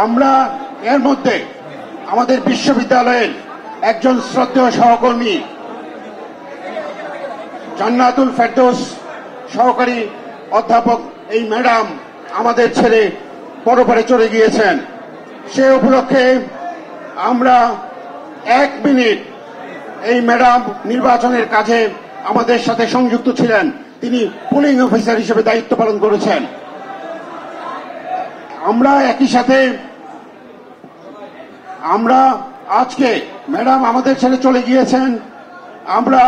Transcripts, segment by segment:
আমরা এর মধ্যে আমাদের বিশ্ববিদ্যালয়ের একজন শ্রদ্ধেয় সহকর্মী জান্নাতুল ফেরদৌস সহকারী অধ্যাপক এই ম্যাডাম আমাদের ছেড়ে পরপারে চলে গিয়েছেন। সে উপলক্ষে আমরা 1 মিনিট, এই ম্যাডাম নির্বাচনের কাজে আমাদের সাথে সংযুক্ত ছিলেন, তিনি পুলিং অফিসার হিসেবে দায়িত্ব পালন করেছেন। আমরা একই সাথে আজকে ম্যাডাম আমাদের ছেড়ে চলে গিয়েছেন। আমরা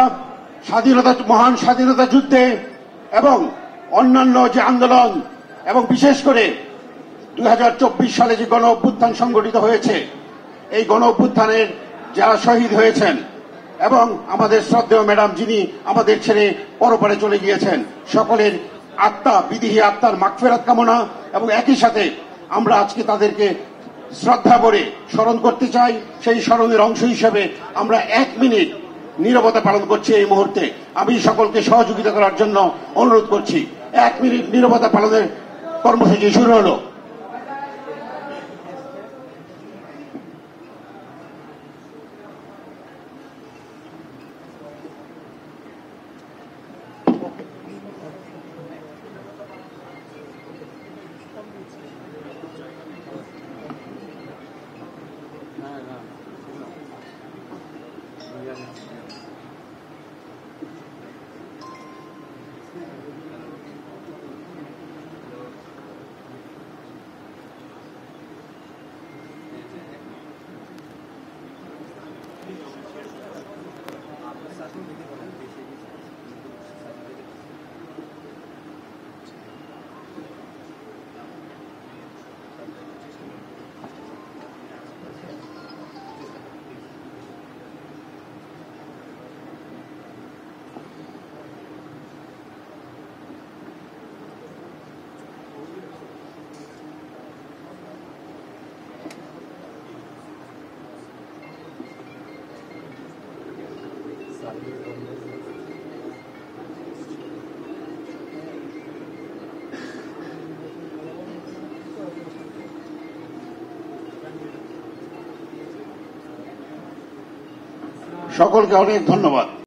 মহান স্বাধীনতা যুদ্ধে এবং অন্যান্য যে আন্দোলন এবং বিশেষ করে 2024 সালে যে গণ অভ্যুত্থান সংগঠিত হয়েছে, এই গণ অভ্যুত্থানের যারা শহীদ হয়েছেন এবং আমাদের শ্রদ্ধেয় ম্যাডাম যিনি আমাদের ছেড়ে পরপারে চলে গিয়েছেন, সকলের বিদেহী আত্মার মাগফিরাত কামনা এবং একই সাথে আমরা আজকে তাদেরকে শ্রদ্ধা ভরে স্মরণ করতে চাই। সেই স্মরণের অংশ হিসেবে আমরা 1 মিনিট নীরবতা পালন করছি। এই মুহূর্তে আমি সকলকে সহযোগিতা করার জন্য অনুরোধ করছি। 1 মিনিট নীরবতা পালনের কর্মসূচি শুরু হলো। সকলকে অনেক ধন্যবাদ।